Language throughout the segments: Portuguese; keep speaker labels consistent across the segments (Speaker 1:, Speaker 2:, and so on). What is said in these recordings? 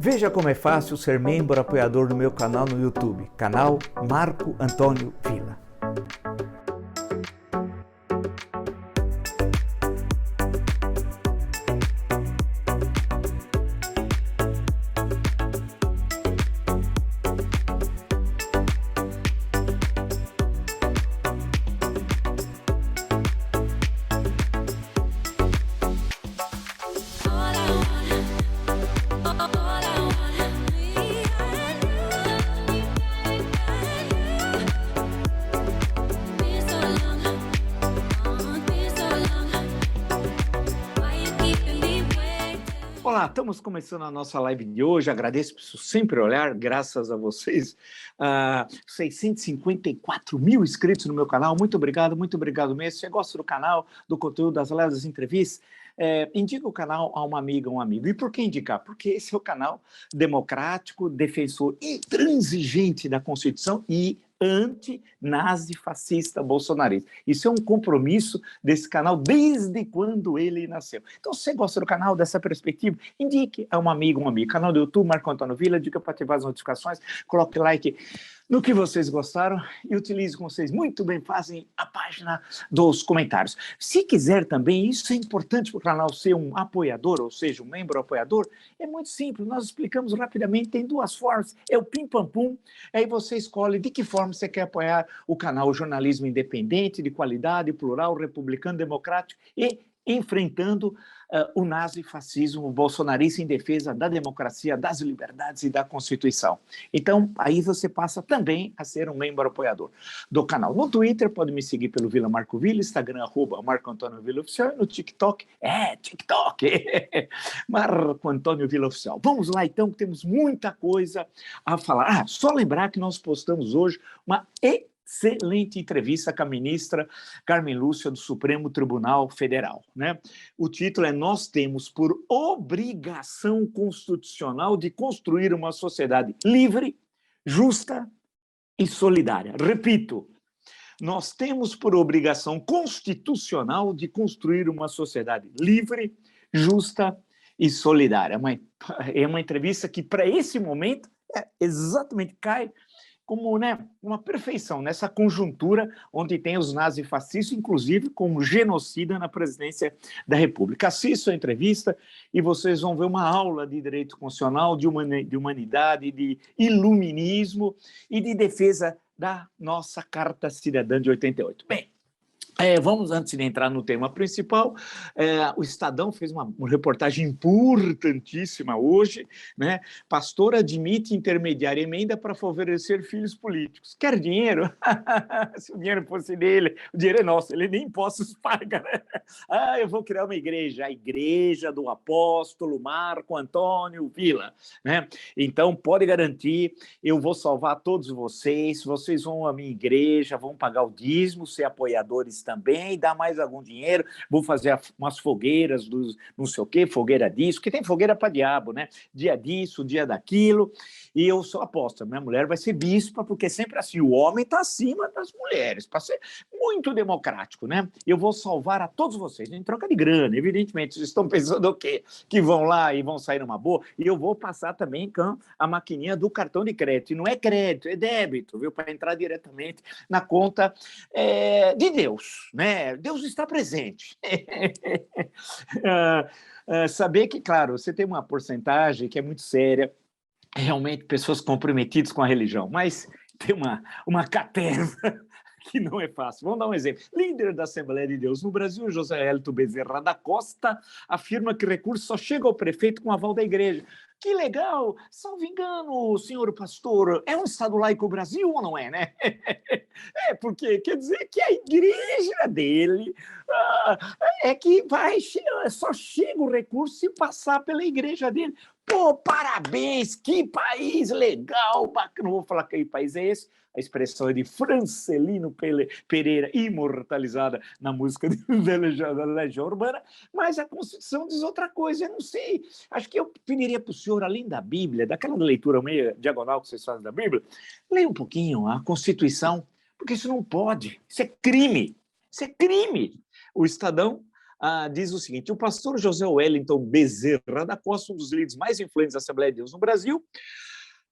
Speaker 1: Veja como é fácil ser membro apoiador do meu canal no YouTube, canal Marco Antônio Villa. Olá, estamos começando a nossa live de hoje. Agradeço por sempre olhar, graças a vocês. 654 mil inscritos no meu canal. Muito obrigado mesmo. Se você gosta do canal, do conteúdo, das lives, das entrevistas, indica o canal a uma amiga, um amigo. E por que indicar? Porque esse é o canal democrático, defensor intransigente da Constituição e anti-nazi-fascista bolsonarista. Isso é um compromisso desse canal desde quando ele nasceu. Então, se você gosta do canal, dessa perspectiva, indique a um amigo, um amigo. Canal do YouTube, Marco Antônio Villa, dica para ativar as notificações, coloque like no que vocês gostaram e utilize como vocês muito bem fazem a página dos comentários. Se quiser também, isso é importante para o canal ser um apoiador, ou seja, um membro apoiador, é muito simples, nós explicamos rapidamente, tem duas formas, é o pim-pam-pum, aí você escolhe de que forma você quer apoiar o canal, o jornalismo independente, de qualidade, plural, republicano, democrático e enfrentando o nazifascismo bolsonarista em defesa da democracia, das liberdades e da Constituição. Então, aí você passa também a ser um membro apoiador do canal. No Twitter, pode me seguir pelo Villa Marco Villa, Instagram, @Marco Antônio Villa Oficial, e no TikTok, Marco Antônio Villa Oficial. Vamos lá, então, que temos muita coisa a falar. Só lembrar que nós postamos hoje uma excelente entrevista com a ministra Carmen Lúcia do Supremo Tribunal Federal, né? O título é "Nós temos por obrigação constitucional de construir uma sociedade livre, justa e solidária". Repito, nós temos por obrigação constitucional de construir uma sociedade livre, justa e solidária. É uma entrevista que, para esse momento, exatamente cai como, né, uma perfeição nessa conjuntura onde tem os nazifascistas, inclusive como genocida na presidência da República. Assistam a entrevista e vocês vão ver uma aula de direito constitucional, de humanidade, de iluminismo e de defesa da nossa Carta Cidadã de 88. Bem, vamos, antes de entrar no tema principal, o Estadão fez uma reportagem importantíssima hoje, né? Pastor admite intermediar emenda para favorecer filhos políticos. Quer dinheiro? Se o dinheiro fosse dele, o dinheiro é nosso, ele nem impostos paga, né? Eu vou criar uma igreja, a igreja do apóstolo Marco Antônio Villa, né? Então, pode garantir, eu vou salvar todos vocês vão à minha igreja, vão pagar o dízimo, ser apoiadores também, dar mais algum dinheiro, vou fazer umas fogueiras, não sei o quê, fogueira disso, que tem fogueira para diabo, né? Dia disso, dia daquilo, e eu sou apóstolo, minha mulher vai ser bispa, porque sempre assim, o homem está acima das mulheres, para ser muito democrático, né? Eu vou salvar a todos vocês, em troca de grana, evidentemente, vocês estão pensando o quê? Que vão lá e vão sair numa boa, e eu vou passar também com a maquininha do cartão de crédito, e não é crédito, é débito, viu? Para entrar diretamente na conta de Deus, né? Deus está presente. Saber que, claro, você tem uma porcentagem que é muito séria, realmente pessoas comprometidas com a religião, mas tem uma caterva que não é fácil. Vamos dar um exemplo. Líder da Assembleia de Deus no Brasil, José Hélito Bezerra da Costa, afirma que recurso só chega ao prefeito com aval da igreja. Que legal! Salvo engano, senhor pastor, é um Estado laico o Brasil ou não é, né? Porque quer dizer que a igreja dele é que só chega o recurso se passar pela igreja dele. Pô, parabéns, que país legal, bacana. Não vou falar que país é esse, a expressão é de Francelino Pereira, imortalizada na música da Legião Urbana, mas a Constituição diz outra coisa, eu não sei. Acho que eu pediria para o senhor, além da Bíblia, daquela leitura meio diagonal que vocês fazem da Bíblia, leia um pouquinho a Constituição, porque isso não pode, isso é crime, isso é crime. O Estadão diz o seguinte: o pastor José Wellington Bezerra da Costa, um dos líderes mais influentes da Assembleia de Deus no Brasil,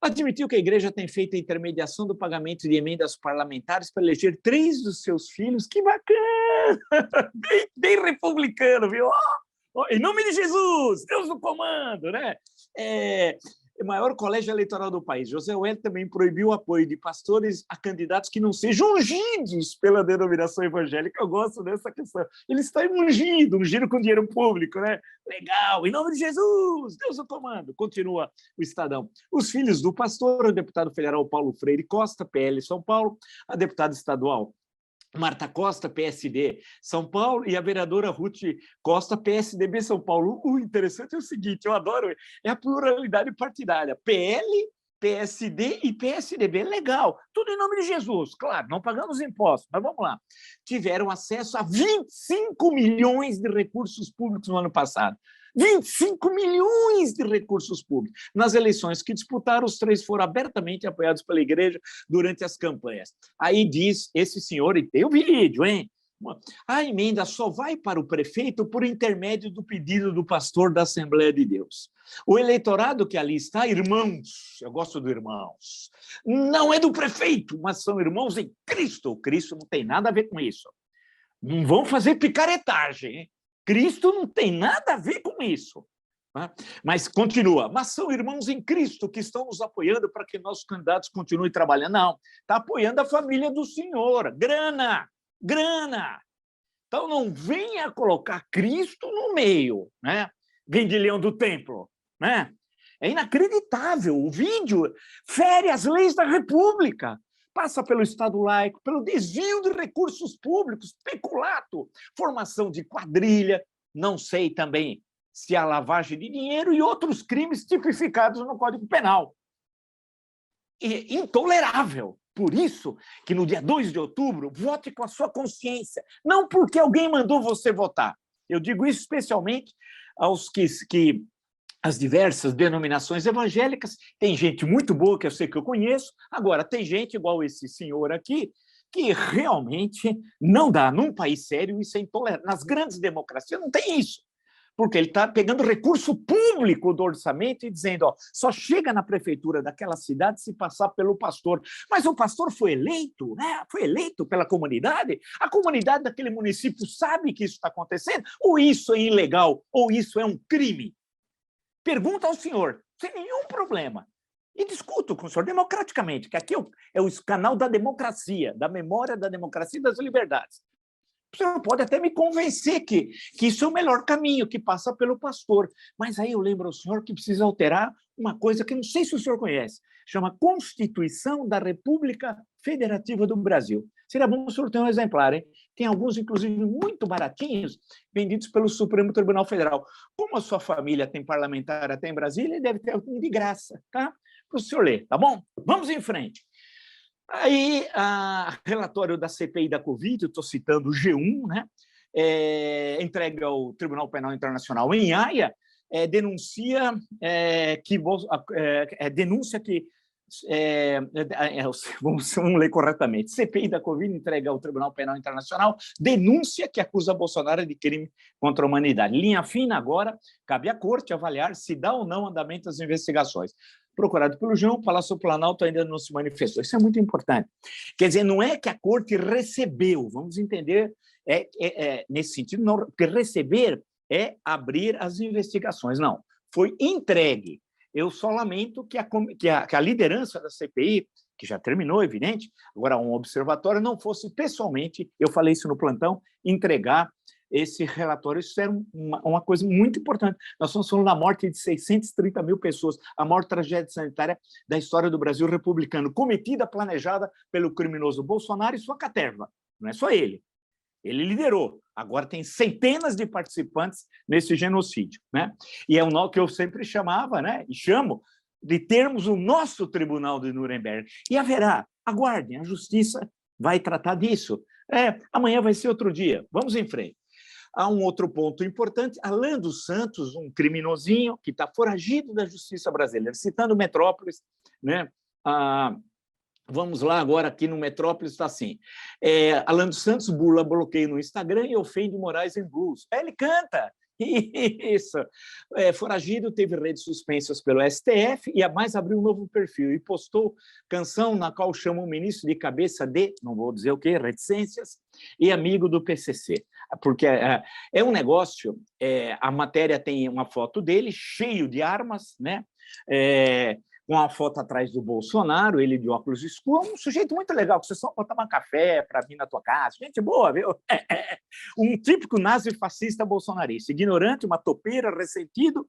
Speaker 1: admitiu que a igreja tem feito a intermediação do pagamento de emendas parlamentares para eleger 3 dos seus filhos. Que bacana! Bem republicano, viu? Em nome de Jesus, Deus no comando, né? O maior colégio eleitoral do país. José Wellington também proibiu o apoio de pastores a candidatos que não sejam ungidos pela denominação evangélica. Eu gosto dessa questão. Ele está ungido com dinheiro público, né? Legal, em nome de Jesus, Deus no comando. Continua o Estadão. Os filhos do pastor, o deputado federal Paulo Freire Costa, PL São Paulo, a deputada estadual Marta Costa, PSD São Paulo, e a vereadora Ruth Costa, PSDB São Paulo. O interessante é o seguinte, eu adoro, é a pluralidade partidária. PL, PSD e PSDB, legal, tudo em nome de Jesus, claro, não pagamos impostos, mas vamos lá. Tiveram acesso a 25 milhões de recursos públicos no ano passado. 25 milhões de recursos públicos. Nas eleições que disputaram, os 3 foram abertamente apoiados pela igreja durante as campanhas. Aí diz esse senhor, e tem o vídeo, hein? A emenda só vai para o prefeito por intermédio do pedido do pastor da Assembleia de Deus. O eleitorado que ali está, irmãos, eu gosto do irmãos, não é do prefeito, mas são irmãos em Cristo. O Cristo não tem nada a ver com isso. Não vão fazer picaretagem, hein? Cristo não tem nada a ver com isso. Né? Mas continua. Mas são irmãos em Cristo que estão nos apoiando para que nossos candidatos continuem trabalhando. Não, está apoiando a família do senhor. Grana, grana. Então não venha colocar Cristo no meio, né? Vendilhão do templo, né? É inacreditável. O vídeo fere as leis da República. Passa pelo Estado laico, pelo desvio de recursos públicos, peculato, formação de quadrilha, não sei também se há lavagem de dinheiro e outros crimes tipificados no Código Penal. E intolerável. Por isso que no dia 2 de outubro, vote com a sua consciência, não porque alguém mandou você votar. Eu digo isso especialmente aos que as diversas denominações evangélicas, tem gente muito boa, que eu sei que eu conheço, agora tem gente igual esse senhor aqui, que realmente não dá. Num país sério, isso é intolerável. Nas grandes democracias não tem isso, porque ele está pegando recurso público do orçamento e dizendo, ó, só chega na prefeitura daquela cidade se passar pelo pastor. Mas o pastor foi eleito, né? Foi eleito pela comunidade, a comunidade daquele município sabe que isso está acontecendo, ou isso é ilegal, ou isso é um crime. Pergunta ao senhor, sem nenhum problema. E discuto com o senhor democraticamente, que aqui é o canal da democracia, da memória da democracia e das liberdades. O senhor pode até me convencer que isso é o melhor caminho, que passa pelo pastor. Mas aí eu lembro ao senhor que precisa alterar uma coisa que não sei se o senhor conhece, chama Constituição da República Federativa do Brasil. Seria bom o senhor ter um exemplar, hein? Tem alguns, inclusive, muito baratinhos, vendidos pelo Supremo Tribunal Federal. Como a sua família tem parlamentar até em Brasília, ele deve ter algum de graça, tá? Para o senhor ler, tá bom? Vamos em frente. Aí, relatório da CPI da Covid, eu estou citando o G1, né? Entregue ao Tribunal Penal Internacional em Haia, denuncia que vamos ler corretamente. CPI da Covid entrega ao Tribunal Penal Internacional denúncia que acusa Bolsonaro de crime contra a humanidade. Linha fina agora, cabe à Corte avaliar se dá ou não andamento às investigações. Procurado pelo João, o Palácio do Planalto ainda não se manifestou. Isso é muito importante. Quer dizer, não é que a Corte recebeu, vamos entender nesse sentido, não, porque receber é abrir as investigações. Não, foi entregue. Eu só lamento que a liderança da CPI, que já terminou, evidente, agora um observatório, não fosse pessoalmente, eu falei isso no plantão, entregar esse relatório. Isso era uma coisa muito importante. Nós estamos falando da morte de 630 mil pessoas, a maior tragédia sanitária da história do Brasil republicano, cometida, planejada pelo criminoso Bolsonaro e sua caterva. Não é só ele. Ele liderou. Agora tem centenas de participantes nesse genocídio, né? E é o que eu sempre chamava, né? E chamo de termos o nosso Tribunal de Nuremberg. E haverá, aguardem, a justiça vai tratar disso. Amanhã vai ser outro dia. Vamos em frente. Há um outro ponto importante. Alan dos Santos, um criminosinho que está foragido da justiça brasileira, citando Metrópolis, né? Vamos lá, agora aqui no Metrópolis está assim. Alan dos Santos burla bloqueio no Instagram e ofende Moraes em blues. Ele canta. Isso. Foragido teve redes suspensas pelo STF e a mais abriu um novo perfil e postou canção na qual chama o ministro de cabeça de, não vou dizer o quê, reticências, e amigo do PCC. Porque é um negócio, a matéria tem uma foto dele cheio de armas, né? Com a foto atrás do Bolsonaro, ele de óculos escuros, um sujeito muito legal, que você só pode tomar café para vir na tua casa, gente boa, viu? Um típico nazi-fascista bolsonarista, ignorante, uma topeira, ressentido,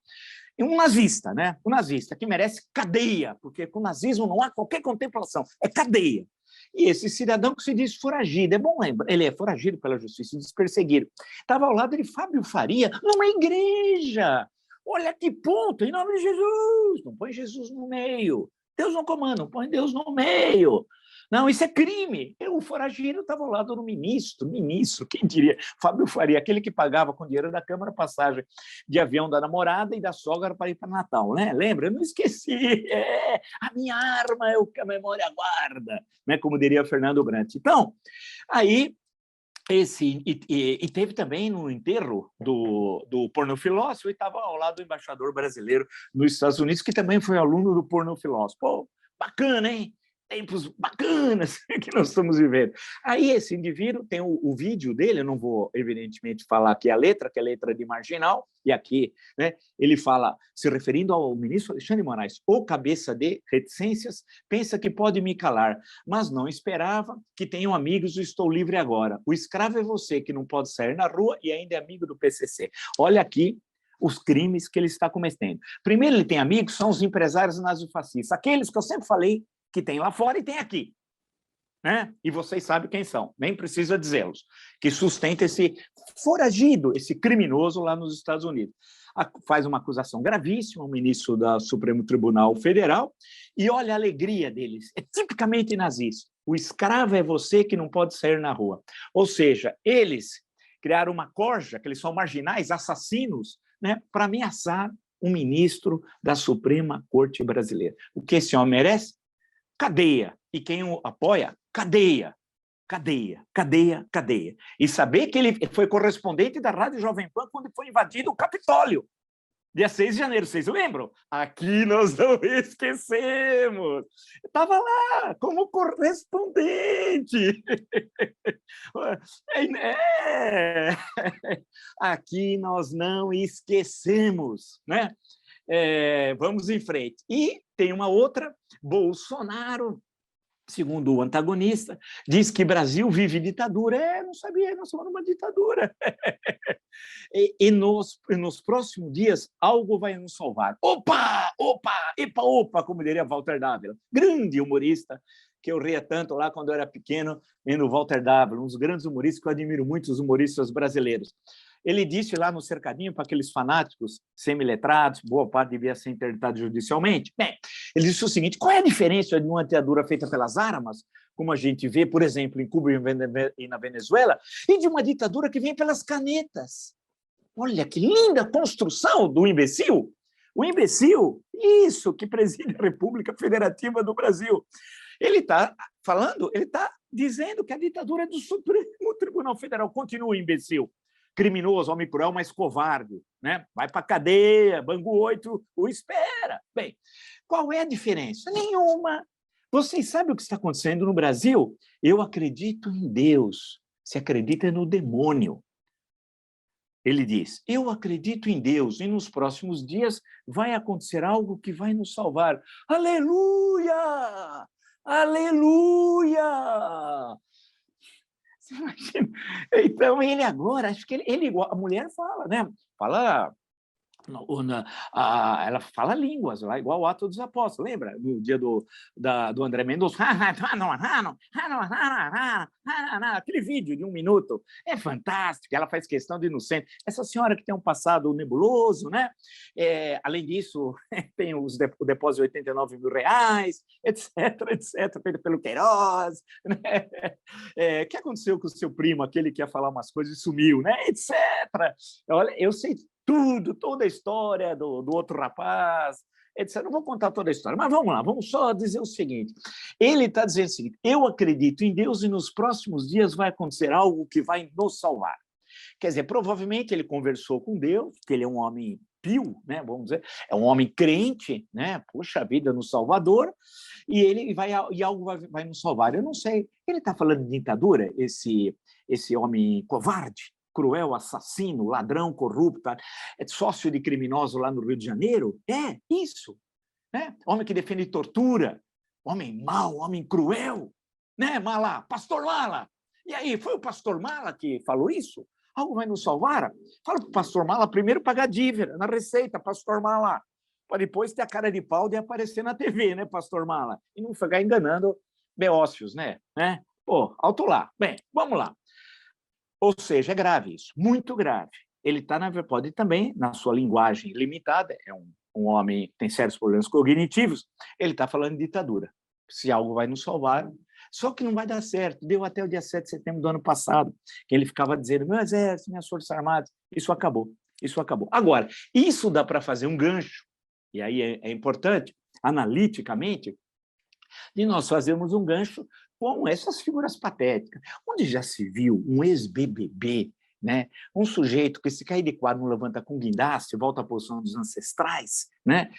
Speaker 1: e um nazista, né? Um nazista que merece cadeia, porque com o nazismo não há qualquer contemplação, é cadeia. E esse cidadão que se diz foragido, é bom lembrar, ele é foragido pela justiça, desperseguido. Estava ao lado de Fábio Faria, numa igreja. Olha que ponto, em nome de Jesus, não põe Jesus no meio. Deus não comanda, não põe Deus no meio. Não, isso é crime. O foragido estava ao lado do ministro, quem diria? Fábio Faria, aquele que pagava com dinheiro da Câmara passagem de avião da namorada e da sogra para ir para Natal, né? Lembra? Eu não esqueci. A minha arma é o que a memória guarda, né? Como diria Fernando Brant. Então, aí e teve também no enterro do pornofilósofo e estava ao lado do embaixador brasileiro nos Estados Unidos, que também foi aluno do pornofilósofo. Pô, bacana, hein? Tempos bacanas que nós estamos vivendo. Aí esse indivíduo tem o vídeo dele, eu não vou, evidentemente, falar aqui a letra, que é letra de marginal, e aqui, né, ele fala, se referindo ao ministro Alexandre de Moraes, o cabeça de reticências, pensa que pode me calar, mas não esperava que tenham amigos, estou livre agora. O escravo é você, que não pode sair na rua e ainda é amigo do PCC. Olha aqui os crimes que ele está cometendo. Primeiro, ele tem amigos, são os empresários nazifascistas, aqueles que eu sempre falei que tem lá fora e tem aqui, né? E vocês sabem quem são, nem precisa dizê-los, que sustenta esse foragido, esse criminoso lá nos Estados Unidos. Faz uma acusação gravíssima ao ministro do Supremo Tribunal Federal e olha a alegria deles, é tipicamente nazista. O escravo é você que não pode sair na rua. Ou seja, eles criaram uma corja, que eles são marginais, assassinos, né, para ameaçar um ministro da Suprema Corte Brasileira. O que esse homem merece? Cadeia. E quem o apoia? Cadeia. Cadeia, cadeia, cadeia. E saber que ele foi correspondente da Rádio Jovem Pan quando foi invadido o Capitólio, dia 6 de janeiro, vocês lembram? Aqui nós não esquecemos. Estava lá como correspondente. Aqui nós não esquecemos, né? Vamos em frente. E tem uma outra, Bolsonaro, segundo o antagonista, diz que Brasil vive ditadura. Não sabia, nós somos numa ditadura. E nos próximos dias, algo vai nos salvar. Opa, opa, epa, opa, como diria Walter Dávila, grande humorista, que eu ria tanto lá quando eu era pequeno, vendo Walter Dávila, um dos grandes humoristas que eu admiro muito, os humoristas brasileiros. Ele disse lá no cercadinho para aqueles fanáticos semi-letrados, boa parte devia ser interditado judicialmente. Bem, ele disse o seguinte: qual é a diferença de uma ditadura feita pelas armas, como a gente vê, por exemplo, em Cuba e na Venezuela, e de uma ditadura que vem pelas canetas? Olha que linda construção do imbecil! O imbecil, isso, que preside a República Federativa do Brasil. Ele está falando, ele está dizendo que a ditadura é do Supremo Tribunal Federal. Continua, imbecil. Criminoso, homem cruel, mas covarde, né? Vai para a cadeia, Bangu 8 o espera. Bem, qual é a diferença? Nenhuma. Vocês sabem o que está acontecendo no Brasil? Eu acredito em Deus. Se acredita no demônio. Ele diz, eu acredito em Deus e nos próximos dias vai acontecer algo que vai nos salvar. Aleluia! Aleluia! Você imagina? Então, ele agora, acho que ele igual, a mulher fala, né? Fala, ela fala línguas, lá, igual o Atos dos Apóstolos, lembra? No dia do André Mendonça, aquele vídeo de 1 minuto, é fantástico, ela faz questão de ir no centro. Essa senhora que tem um passado nebuloso, né? Além disso, tem o depósito de R$ 89 mil, etc., feito pelo Queiroz, né? O que aconteceu com o seu primo, aquele que ia falar umas coisas e sumiu, né? Etc. Olha, eu sei tudo, toda a história do outro rapaz, etc. Não vou contar toda a história, mas vamos lá, vamos só dizer o seguinte. Ele está dizendo o seguinte: eu acredito em Deus e nos próximos dias vai acontecer algo que vai nos salvar. Quer dizer, provavelmente ele conversou com Deus, que ele é um homem pio, né, vamos dizer, é um homem crente, né, puxa vida, no Salvador, e ele vai e algo vai nos salvar. Eu não sei, ele está falando de ditadura, esse homem covarde, cruel, assassino, ladrão, corrupto, é sócio de criminoso lá no Rio de Janeiro? É, isso. Né? Homem que defende tortura, homem mau, homem cruel, né, Mala? Pastor Mala! E aí, foi o pastor Mala que falou isso? Algo vai nos salvar? Fala para o pastor Mala primeiro pagar dívida na Receita, pastor Mala, para depois ter a cara de pau de aparecer na TV, né, pastor Mala? E não ficar enganando beócios, né? Pô, alto lá. Bem, vamos lá. Ou seja, é grave isso, muito grave. Ele pode também, na sua linguagem limitada, é um homem que tem sérios problemas cognitivos, ele está falando de ditadura. Se algo vai nos salvar, só que não vai dar certo. Deu até o dia 7 de setembro do ano passado, que ele ficava dizendo, meu exército, minhas forças armadas, isso acabou, isso acabou. Agora, isso dá para fazer um gancho, e aí é importante, analiticamente, de nós fazermos um gancho com essas figuras patéticas. Onde já se viu um ex-BBB, né? Um sujeito que, se cair de quadro, não levanta com guindaste, volta à posição dos ancestrais, né?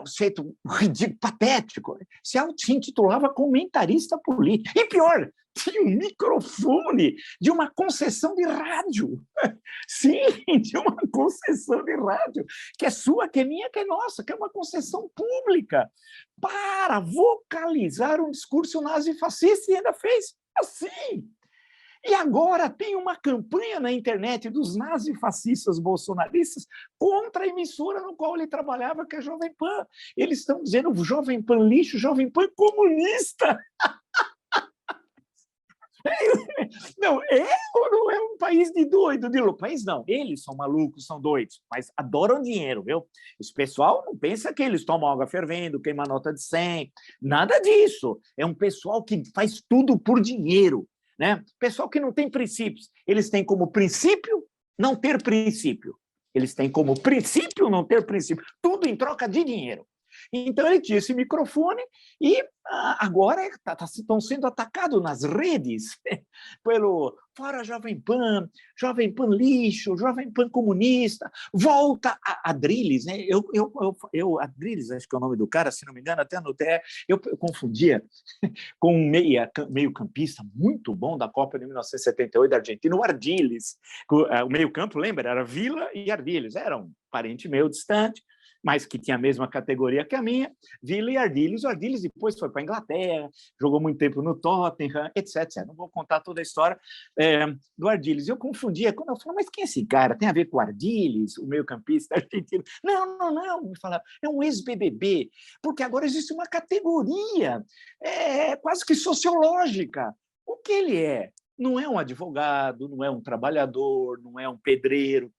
Speaker 1: Um sujeito ridículo, patético, se auto-intitulava comentarista político. E pior, tinha um microfone de uma concessão de rádio. Sim, de uma concessão de rádio, que é sua, que é minha, que é nossa, que é uma concessão pública, para vocalizar um discurso nazi-fascista, e ainda fez assim. E agora tem uma campanha na internet dos nazifascistas bolsonaristas contra a emissora no qual ele trabalhava, que é a Jovem Pan. Eles estão dizendo Jovem Pan lixo, Jovem Pan comunista. Não, ou não é um país de doido, de louco? País não, eles são malucos, são doidos, mas adoram dinheiro, viu? Esse pessoal não pensa que eles tomam água fervendo, queimam nota de 100, nada disso. É um pessoal que faz tudo por dinheiro, né? Pessoal que não tem princípios. Eles têm como princípio não ter princípio. Eles têm como princípio não ter princípio. Tudo em troca de dinheiro. Então, ele tinha esse microfone e agora estão sendo atacados nas redes pelo fora Jovem Pan lixo, Jovem Pan comunista, volta a Adrilles, né? Adrilles, acho que é o nome do cara, se não me engano, até anotei, eu confundia com um meio-campista muito bom da Copa de 1978 da Argentina, o Ardiles. O meio-campo, lembra? Era Vila e Ardiles, era um parente meio distante, mas que tinha a mesma categoria que a minha, Vila e Ardiles. O Ardiles depois foi para a Inglaterra, jogou muito tempo no Tottenham, etc. Não vou contar toda a história do Ardiles. Eu confundia, quando eu falava, mas quem é esse cara? Tem a ver com o Ardiles, o meio-campista argentino? Não, me falava, é um ex-BBB, porque agora existe uma categoria quase que sociológica. O que ele é? Não é um advogado, não é um trabalhador, não é um pedreiro,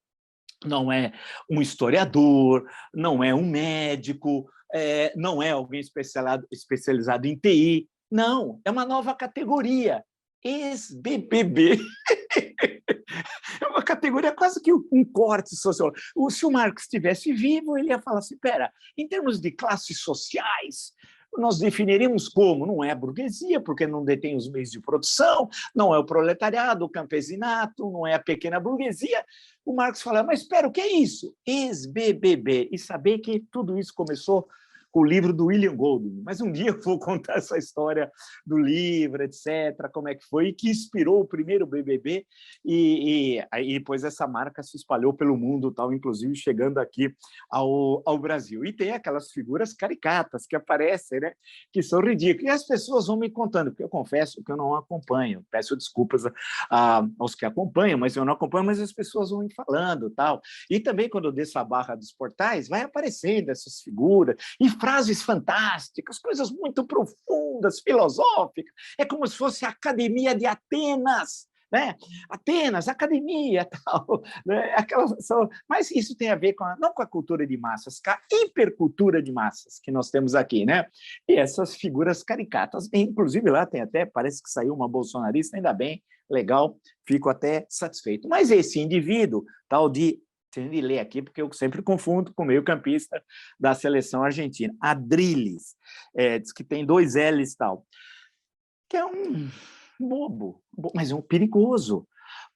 Speaker 1: não é um historiador, não é um médico, não é alguém especializado em TI. Não, é uma nova categoria, ex-BBB. É uma categoria quase que um corte sociológico. Se o Marx estivesse vivo, ele ia falar assim, espera, em termos de classes sociais, nós definiríamos como? Não é a burguesia, porque não detém os meios de produção, não é o proletariado, o campesinato, não é a pequena burguesia. O Marx fala, mas espera, o que é isso? Ex-BBB. E saber que tudo isso começou com o livro do William Golding. Mas um dia eu vou contar essa história do livro, etc., como é que foi, e que inspirou o primeiro BBB, e depois essa marca se espalhou pelo mundo, tal, inclusive chegando aqui ao Brasil. E tem aquelas figuras caricatas que aparecem, né, que são ridículas. E as pessoas vão me contando, porque eu confesso que eu não acompanho, peço desculpas aos que acompanham, mas eu não acompanho, mas as pessoas vão me falando, tal. E também, quando eu desço a barra dos portais, vai aparecendo essas figuras, e frases fantásticas, coisas muito profundas, filosóficas. É como se fosse a Academia de Atenas, né? Atenas, academia, tal, né? Mas isso tem a ver não com a cultura de massas, com a hipercultura de massas que nós temos aqui, né? E essas figuras caricatas, inclusive lá tem até, parece que saiu uma bolsonarista, ainda bem, legal, fico até satisfeito. Mas esse indivíduo, tal de Tenho de ler aqui, porque eu sempre confundo com o meio-campista da seleção argentina. Adrilles, diz que tem 2 L's e tal, que é um bobo, mas é um perigoso,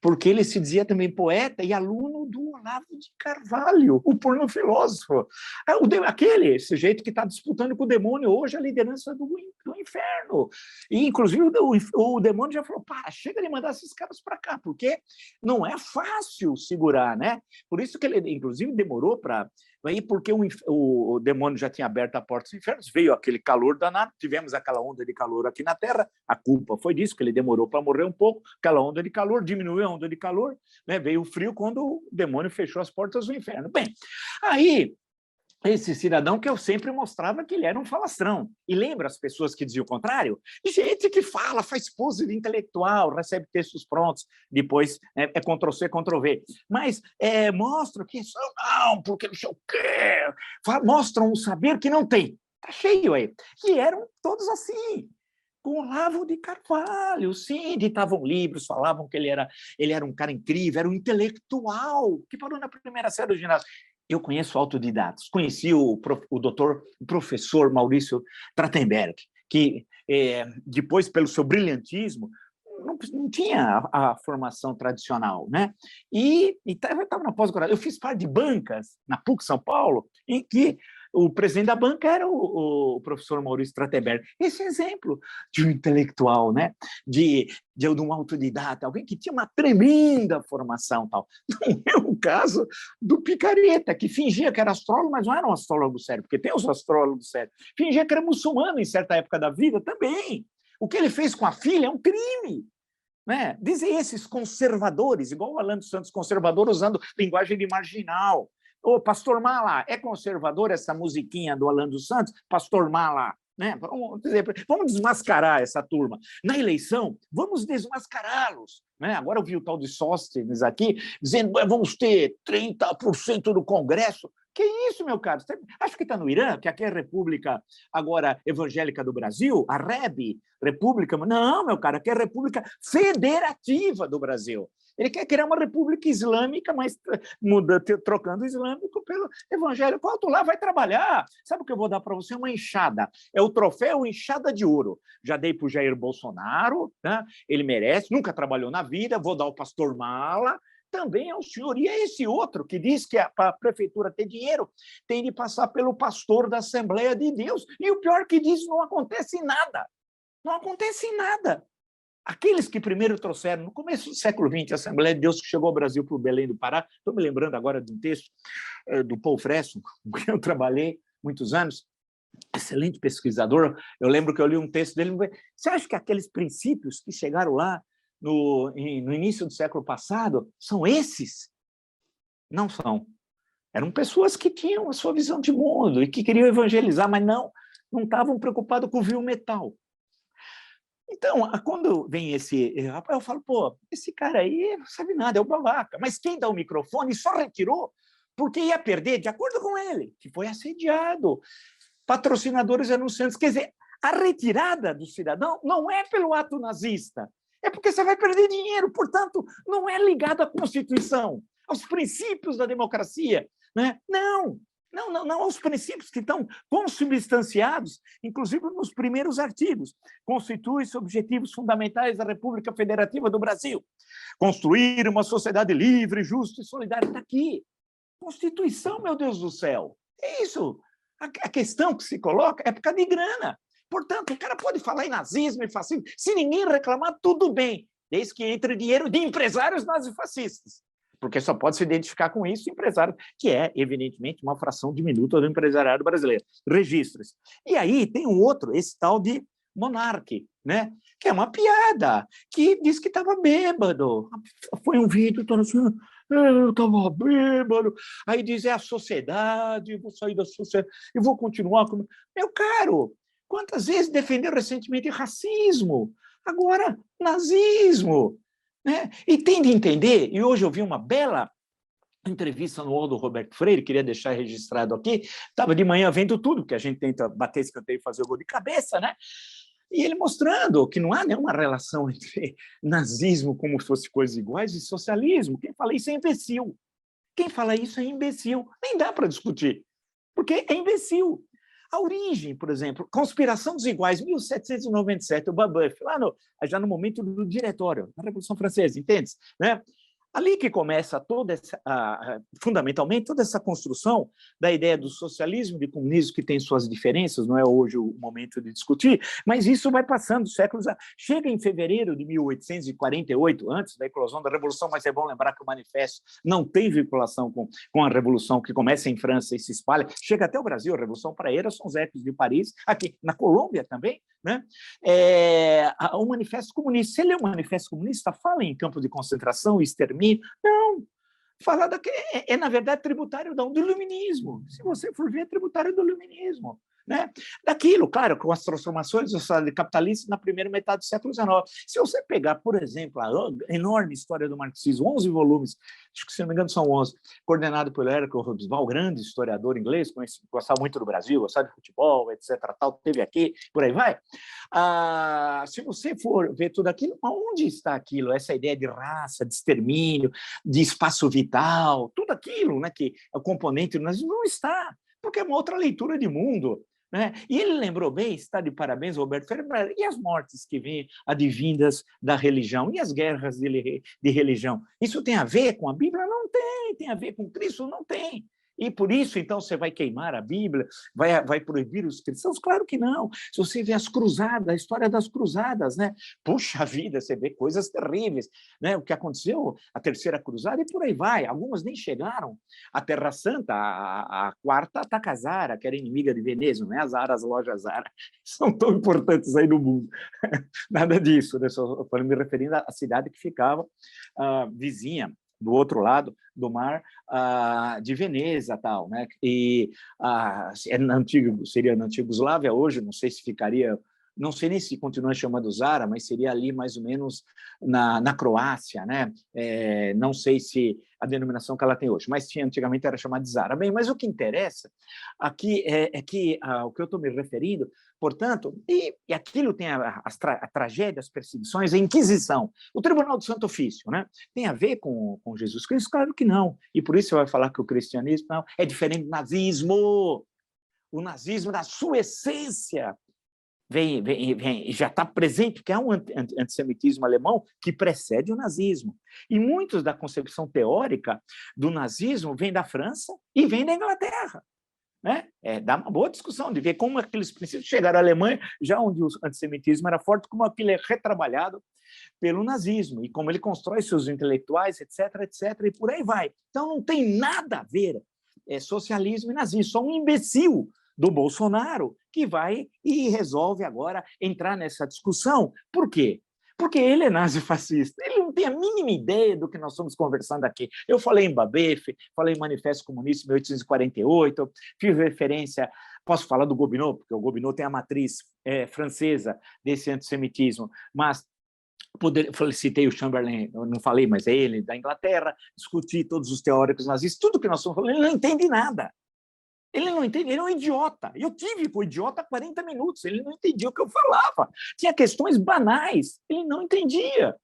Speaker 1: porque ele se dizia também poeta e aluno do Olavo de Carvalho, o pornofilósofo. Aquele sujeito que está disputando com o demônio hoje a liderança do inferno. E, inclusive, o demônio já falou, chega de mandar esses caras para cá, porque não é fácil segurar, né? Por isso que ele, inclusive, demorou para... Aí, porque o demônio já tinha aberto a porta dos infernos, veio aquele calor danado, tivemos aquela onda de calor aqui na Terra, a culpa foi disso, que ele demorou para morrer um pouco, aquela onda de calor, diminuiu a onda de calor, né? Veio o frio quando o demônio fechou as portas do inferno. Bem, aí esse cidadão que eu sempre mostrava que ele era um falastrão. E lembra as pessoas que diziam o contrário? Gente que fala, faz pose de intelectual, recebe textos prontos, depois é Ctrl-C, Ctrl-V. Mas mostra que não, porque não sei o quê. Mostram um saber que não tem. Está cheio aí. E eram todos assim. Com Olavo de Carvalho, sim, editavam livros, falavam que ele era um cara incrível, era um intelectual, que parou na primeira série do ginásio. Eu conheço autodidatos, conheci o professor Maurício Trachtenberg, que depois, pelo seu brilhantismo, não tinha a formação tradicional, né? E estava na pós-graduação. Eu fiz parte de bancas na PUC São Paulo, em que o presidente da banca era o professor Maurício Trachtenberg. Esse exemplo de um intelectual, né? de um autodidata, alguém que tinha uma tremenda formação. Tal. Não é o caso do Picareta, que fingia que era astrólogo, mas não era um astrólogo sério, porque tem os astrólogos sérios. Fingia que era muçulmano em certa época da vida também. O que ele fez com a filha é um crime. Né? Dizem esses conservadores, igual o Alan dos Santos, conservador usando linguagem de marginal. Ô, Pastor Mala, é conservador essa musiquinha do Alan dos Santos? Pastor Mala, né? Vamos desmascarar essa turma. Na eleição, vamos desmascará-los. Né? Agora eu vi o tal de Sóstenes aqui, dizendo que vamos ter 30% do Congresso. Que isso, meu caro? Acho que está no Irã, que aqui é a República agora evangélica do Brasil, a REB, República... Não, meu caro, aqui é a República Federativa do Brasil. Ele quer criar uma república islâmica, mas trocando o islâmico pelo evangélico. Quanto lá vai trabalhar? Sabe o que eu vou dar para você? Uma enxada. É o troféu enxada de ouro. Já dei para o Jair Bolsonaro, né? Ele merece, nunca trabalhou na vida, vou dar ao pastor Mala, também ao senhor. E é esse outro que diz que para a prefeitura ter dinheiro tem de passar pelo pastor da Assembleia de Deus. E o pior que diz, não acontece nada. Não acontece nada. Aqueles que primeiro trouxeram, no começo do século XX, a Assembleia de Deus que chegou ao Brasil para o Belém do Pará, estou me lembrando agora de um texto do Paul Fresno, com quem eu trabalhei muitos anos, excelente pesquisador. Eu lembro que eu li um texto dele. Você acha que aqueles princípios que chegaram lá no início do século passado são esses? Não são. Eram pessoas que tinham a sua visão de mundo e que queriam evangelizar, mas não estavam preocupados com o vil metal. Então, quando vem esse rapaz, eu falo, pô, esse cara aí não sabe nada, é o babaca. Mas quem dá o microfone só retirou porque ia perder, de acordo com ele, que foi assediado. Patrocinadores anunciantes. Quer dizer, a retirada do cidadão não é pelo ato nazista, é porque você vai perder dinheiro, portanto, não é ligado à Constituição, aos princípios da democracia. Né? Não, aos princípios que estão consubstanciados, inclusive nos primeiros artigos. Constitui-se objetivos fundamentais da República Federativa do Brasil. Construir uma sociedade livre, justa e solidária. Está aqui. Constituição, meu Deus do céu. É isso. A questão que se coloca é por causa de grana. Portanto, o cara pode falar em nazismo e fascismo. Se ninguém reclamar, tudo bem, desde que entre dinheiro de empresários nazifascistas. Porque só pode se identificar com isso empresário, que é, evidentemente, uma fração diminuta do empresariado brasileiro. Registros. E aí tem um outro, esse tal de Monarque, né? Que é uma piada, que diz que estava bêbado. Foi um vídeo, todo assim, eu estava bêbado. Aí diz, é a sociedade, vou sair da sociedade e vou continuar com... Meu caro, quantas vezes defendeu recentemente racismo? Agora, nazismo. Né? E tem de entender, e hoje eu vi uma bela entrevista no UOL do Roberto Freire, queria deixar registrado aqui, estava de manhã vendo tudo, que a gente tenta bater escanteio e fazer o gol de cabeça, né? E ele mostrando que não há nenhuma relação entre nazismo, como se fosse coisas iguais, e socialismo. Quem fala isso é imbecil. Quem fala isso é imbecil. Nem dá para discutir, porque é imbecil. A origem, por exemplo, Conspiração dos Iguais, 1797, o Babeuf, já no momento do diretório, na Revolução Francesa, entende? Né? Ali que começa fundamentalmente, toda essa construção da ideia do socialismo, do comunismo, que tem suas diferenças, não é hoje o momento de discutir, mas isso vai passando séculos. Chega em fevereiro de 1848, antes da eclosão da Revolução, mas é bom lembrar que o manifesto não tem vinculação com a Revolução, que começa em França e se espalha, chega até o Brasil, a Revolução Praeira são os ecos de Paris, aqui na Colômbia também, né? O Manifesto Comunista, se ele é um manifesto comunista, fala em campo de concentração, extermínio. Não, fala na verdade, tributário do iluminismo. Se você for ver, é tributário do iluminismo. Né? Daquilo, claro, com as transformações do Estado capitalista na primeira metade do século XIX. Se você pegar, por exemplo, a enorme história do marxismo, 11 volumes, acho que, se não me engano, são 11, coordenado por Érico Hobsbawm, grande historiador inglês, gostava muito do Brasil, gostava de futebol, etc., tal, teve aqui, por aí vai. Se você for ver tudo aquilo, onde está aquilo? Essa ideia de raça, de extermínio, de espaço vital, tudo aquilo, né, que é o componente do nazismo, não está, porque é uma outra leitura de mundo. Né? E ele lembrou bem, está de parabéns, Roberto Ferreira, e as mortes que vêm advindas da religião, e as guerras de religião? Isso tem a ver com a Bíblia? Não tem. Tem a ver com Cristo? Não tem. E por isso, então, você vai queimar a Bíblia, vai proibir os cristãos? Claro que não. Se você vê as cruzadas, a história das cruzadas, né? Puxa vida, você vê coisas terríveis, né? O que aconteceu, a Terceira Cruzada, e por aí vai. Algumas nem chegaram à Terra Santa, a quarta, a Takazara, que era inimiga de Veneza, não é? As lojas Zara, são tão importantes aí no mundo. Nada disso, né? Só estou me referindo à cidade que ficava vizinha, do outro lado do mar, de Veneza, tal, né? E seria na antiga Yugoslávia hoje, não sei se ficaria, não sei nem se continua chamando Zara, mas seria ali mais ou menos na Croácia, né? Não sei se a denominação que ela tem hoje, mas antigamente era chamada de Zara. Bem, mas o que interessa aqui é que o que eu estou me referindo, portanto, e aquilo tem a tragédia, as perseguições, a Inquisição, o Tribunal do Santo Ofício, né? Tem a ver com Jesus Cristo? Claro que não. E por isso você vai falar que o cristianismo não, é diferente do nazismo. O nazismo, na sua essência, vem já está presente, porque há um antissemitismo alemão que precede o nazismo. E muitos da concepção teórica do nazismo vem da França e vem da Inglaterra. Né? Dá uma boa discussão de ver como aqueles princípios chegaram à Alemanha, já onde o antissemitismo era forte, como aquilo é retrabalhado pelo nazismo, e como ele constrói seus intelectuais, etc., etc., e por aí vai. Então, não tem nada a ver socialismo e nazismo, só um imbecil do Bolsonaro que vai e resolve agora entrar nessa discussão. Por quê? Porque ele é nazifascista. Ele não tem a mínima ideia do que nós estamos conversando aqui. Eu falei em Babeuf, falei em Manifesto Comunista em 1848, fiz referência, posso falar do Gobineau, porque o Gobineau tem a matriz francesa desse antissemitismo, mas citei o Chamberlain, eu não falei, mas é ele, da Inglaterra, discuti todos os teóricos nazistas, tudo que nós estamos falando, ele não entende nada. Ele não entende, ele é um idiota. Eu tive com o idiota 40 minutos, ele não entendia o que eu falava. Tinha questões banais, ele não entendia.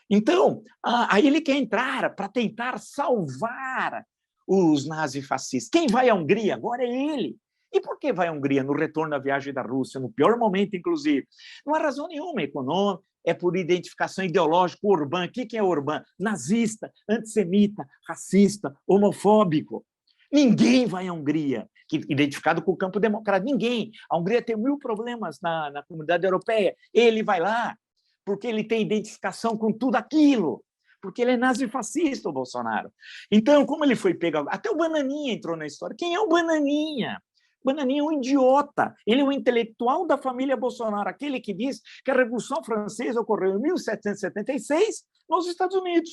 Speaker 1: Então, aí ele quer entrar para tentar salvar os nazifascistas. Quem vai à Hungria agora é ele. E por que vai à Hungria no retorno da viagem da Rússia, no pior momento, inclusive? Não há razão nenhuma econômica, é por identificação ideológica. O Orbán, o que é Orbán? Nazista, antissemita, racista, homofóbico. Ninguém vai à Hungria, identificado com o campo democrático. Ninguém. A Hungria tem 1000 problemas na comunidade europeia. Ele vai lá porque ele tem identificação com tudo aquilo, porque ele é nazifascista, o Bolsonaro. Então, como ele foi pego... Até o Bananinha entrou na história. Quem é o Bananinha? Bananinha é um idiota. Ele é um intelectual da família Bolsonaro, aquele que diz que a Revolução Francesa ocorreu em 1776 nos Estados Unidos.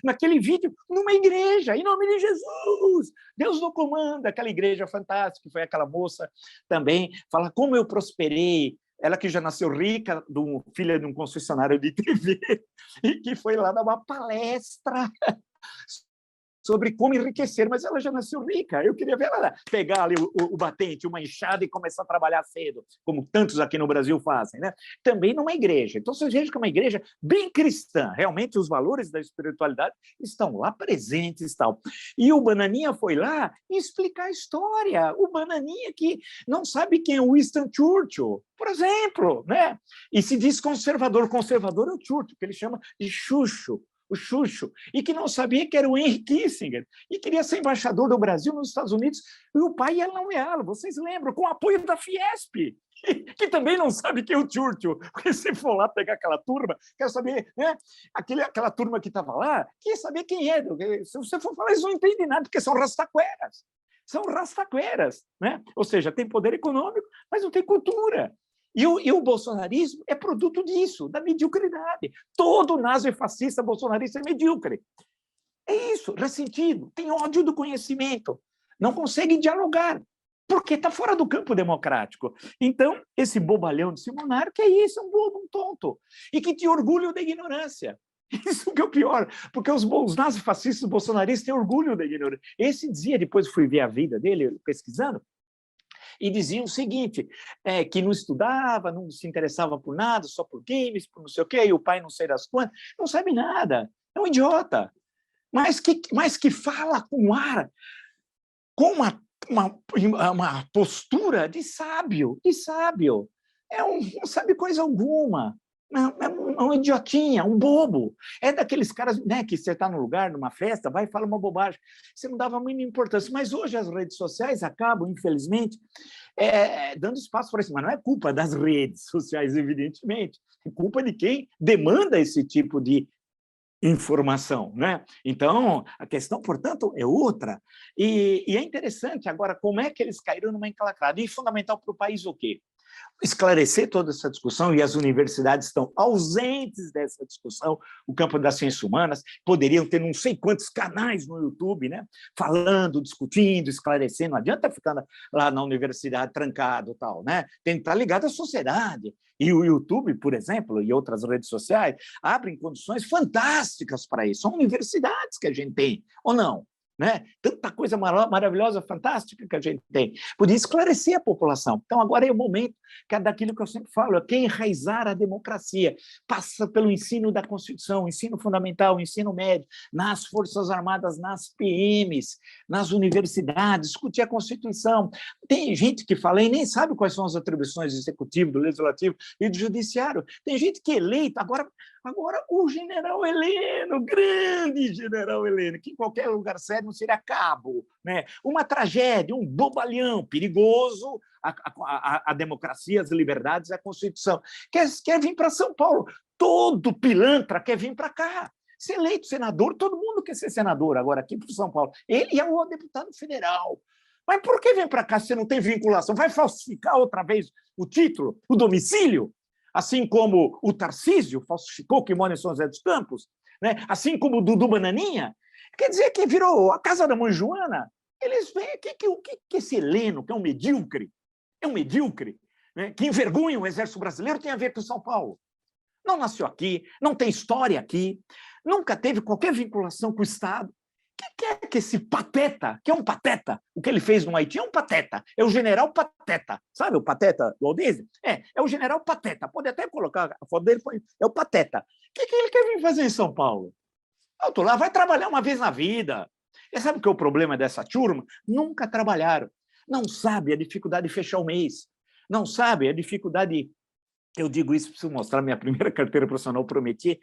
Speaker 1: Naquele vídeo, numa igreja, em nome de Jesus, Deus no comando, aquela igreja fantástica, que foi aquela moça também, fala como eu prosperei, ela que já nasceu rica, filha de um concessionário de TV, e que foi lá dar uma palestra sobre como enriquecer, mas ela já nasceu rica. Eu queria ver ela pegar ali o batente, uma enxada e começar a trabalhar cedo, como tantos aqui no Brasil fazem, né? Também numa igreja. Então, vocês vejam que é uma igreja bem cristã. Realmente, os valores da espiritualidade estão lá presentes e tal. E o Bananinha foi lá explicar a história. O Bananinha que não sabe quem é o Winston Churchill, por exemplo, né? E se diz conservador. Conservador é o Churchill, que ele chama de Xuxo, o Xuxo, e que não sabia que era o Henry Kissinger, e queria ser embaixador do Brasil nos Estados Unidos, e o pai ia nomeá-lo, vocês lembram, com o apoio da Fiesp, que também não sabe quem é o Churchill, porque se for lá pegar aquela turma, quer saber, né? Aquela turma que estava lá, quer saber quem é, se você for falar, eles não entendem nada, porque são rastaqueras, né? Ou seja, tem poder econômico, mas não tem cultura. E o bolsonarismo é produto disso, da mediocridade. Todo nazifascista bolsonarista é medíocre. É isso, ressentido, tem ódio do conhecimento, não consegue dialogar, porque está fora do campo democrático. Então, esse bobalhão de Simonaro, que é isso, é um bobo, um tonto, e que tem orgulho da ignorância. Isso que é o pior, porque os nazifascistas bolsonaristas têm orgulho da ignorância. Esse dizia, depois fui ver a vida dele, pesquisando, e dizia o seguinte, que não estudava, não se interessava por nada, só por games, por não sei o quê, e o pai não sei das quantas, não sabe nada, é um idiota, mas que fala com ar, com uma postura de sábio, não sabe coisa alguma, é um idiotinha, um bobo. É daqueles caras, né, que você está num lugar, numa festa, vai e fala uma bobagem. Você não dava a mínima importância. Mas hoje as redes sociais acabam, infelizmente, dando espaço para isso. Mas não é culpa das redes sociais, evidentemente. É culpa de quem demanda esse tipo de informação, né? Então, a questão, portanto, é outra. E é interessante, agora, como é que eles caíram numa encalacrada? E fundamental para o país o quê? Esclarecer toda essa discussão, e as universidades estão ausentes dessa discussão, o campo das ciências humanas, poderiam ter não sei quantos canais no YouTube, né, falando, discutindo, esclarecendo, não adianta ficar lá na universidade trancado, tal, né, tem que estar ligado à sociedade, e o YouTube, por exemplo, e outras redes sociais, abrem condições fantásticas para isso, são universidades que a gente tem, ou não? Né? Tanta coisa maravilhosa, fantástica que a gente tem. Podia esclarecer a população. Então, agora é o momento que é daquilo que eu sempre falo, é que enraizar a democracia. Passa pelo ensino da Constituição, ensino fundamental, ensino médio, nas Forças Armadas, nas PMs, nas universidades, discutir a Constituição. Tem gente que fala e nem sabe quais são as atribuições do Executivo, do Legislativo e do Judiciário. Tem gente que é eleito, agora o general Heleno, grande general Heleno, que em qualquer lugar sério não seria cabo, né? Uma tragédia, um bobalhão perigoso, a democracia, as liberdades, a Constituição. Quer vir para São Paulo, todo pilantra quer vir para cá. Ser eleito senador, todo mundo quer ser senador agora aqui para São Paulo. Ele é o deputado federal. Mas por que vem para cá se você não tem vinculação? Vai falsificar outra vez o título, o domicílio? Assim como o Tarcísio falsificou, que mora em São José dos Campos, né? Assim como o Dudu Bananinha, quer dizer que virou a casa da mãe Joana. Eles veem o que esse Heleno, que é um medíocre, né? Que envergonha o Exército Brasileiro, tem a ver com São Paulo. Não nasceu aqui, não tem história aqui, nunca teve qualquer vinculação com o Estado. O que é que esse pateta, que é um pateta, o que ele fez no Haiti é um pateta, é o general Pateta, sabe o Pateta do Aldese? É o general Pateta, pode até colocar a foto dele, é o Pateta. O que ele quer vir fazer em São Paulo? Alto lá, vai trabalhar uma vez na vida. E sabe o que é o problema dessa turma? Nunca trabalharam, não sabe a dificuldade de fechar o mês, não sabe a dificuldade. Eu digo isso, preciso mostrar minha primeira carteira profissional, prometi,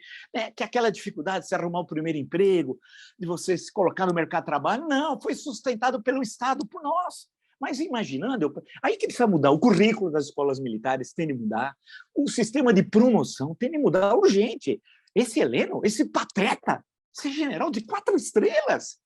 Speaker 1: que aquela dificuldade de se arrumar o primeiro emprego, de você se colocar no mercado de trabalho, não, foi sustentado pelo Estado, por nós. Mas imaginando, aí que precisa mudar, o currículo das escolas militares tem de mudar, o sistema de promoção tem de mudar urgente. Esse Heleno, esse pateta, esse general de 4 estrelas,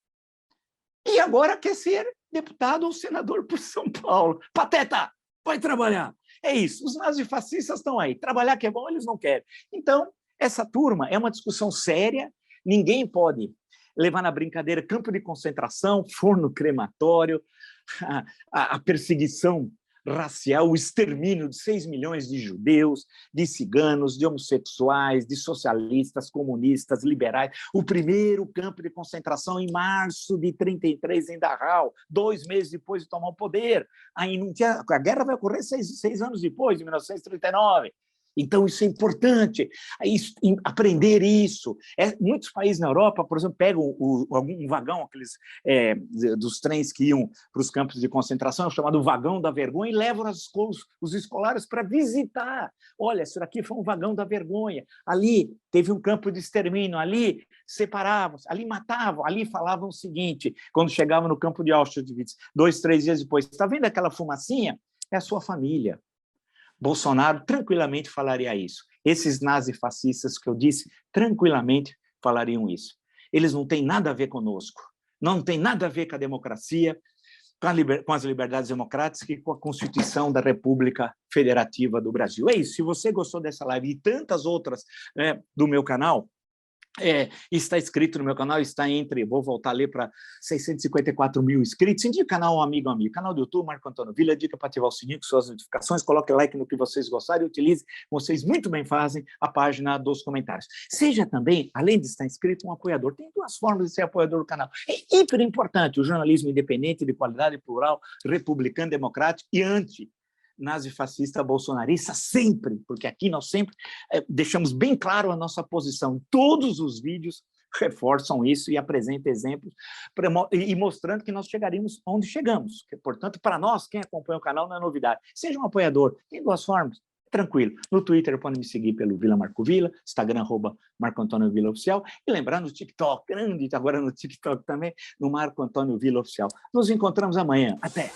Speaker 1: e agora quer ser deputado ou senador por São Paulo. Pateta, vai trabalhar. É isso, os nazifascistas estão aí. Trabalhar que é bom, eles não querem. Então, essa turma é uma discussão séria, ninguém pode levar na brincadeira campo de concentração, forno crematório, a perseguição racial, o extermínio de 6 milhões de judeus, de ciganos, de homossexuais, de socialistas, comunistas, liberais. O primeiro campo de concentração em março de 1933 em Dachau, 2 meses depois de tomar o poder. Aí não tinha, a guerra vai ocorrer 6 anos depois, em 1939. Então, isso é importante, aprender isso. Muitos países na Europa, por exemplo, pegam um vagão, aqueles dos trens que iam para os campos de concentração, chamado vagão da vergonha, e levam os escolares para visitar. Olha, isso daqui foi um vagão da vergonha. Ali teve um campo de extermínio, ali separavam, ali matavam, ali falavam o seguinte, quando chegavam no campo de Auschwitz, 2, 3 dias depois, está vendo aquela fumacinha? É a sua família. Bolsonaro tranquilamente falaria isso. Esses nazifascistas que eu disse, tranquilamente falariam isso. Eles não têm nada a ver conosco, não tem nada a ver com a democracia, com as liberdades democráticas e com a Constituição da República Federativa do Brasil. É isso. Se você gostou dessa live e tantas outras do meu canal, está inscrito no meu canal, está vou voltar a ler para 654 mil inscritos, indica o canal um amigo, canal do YouTube, Marco Antônio Villa, dica para ativar o sininho com suas notificações, coloque like no que vocês gostarem e utilize, vocês muito bem fazem, a página dos comentários. Seja também, além de estar inscrito, um apoiador. Tem 2 formas de ser apoiador do canal. É hiper importante o jornalismo independente, de qualidade, plural, republicano, democrático e nazifascista bolsonarista, sempre, porque aqui nós sempre deixamos bem claro a nossa posição. Todos os vídeos reforçam isso e apresentam exemplos e mostrando que nós chegaríamos onde chegamos. Portanto, para nós, quem acompanha o canal não é novidade. Seja um apoiador, tem 2 formas. Tranquilo. No Twitter, pode me seguir pelo Vila Marco Villa, Instagram, Marco Antônio Villa Oficial, e lembrar no TikTok, grande, agora no TikTok também, no Marco Antônio Villa Oficial. Nos encontramos amanhã. Até!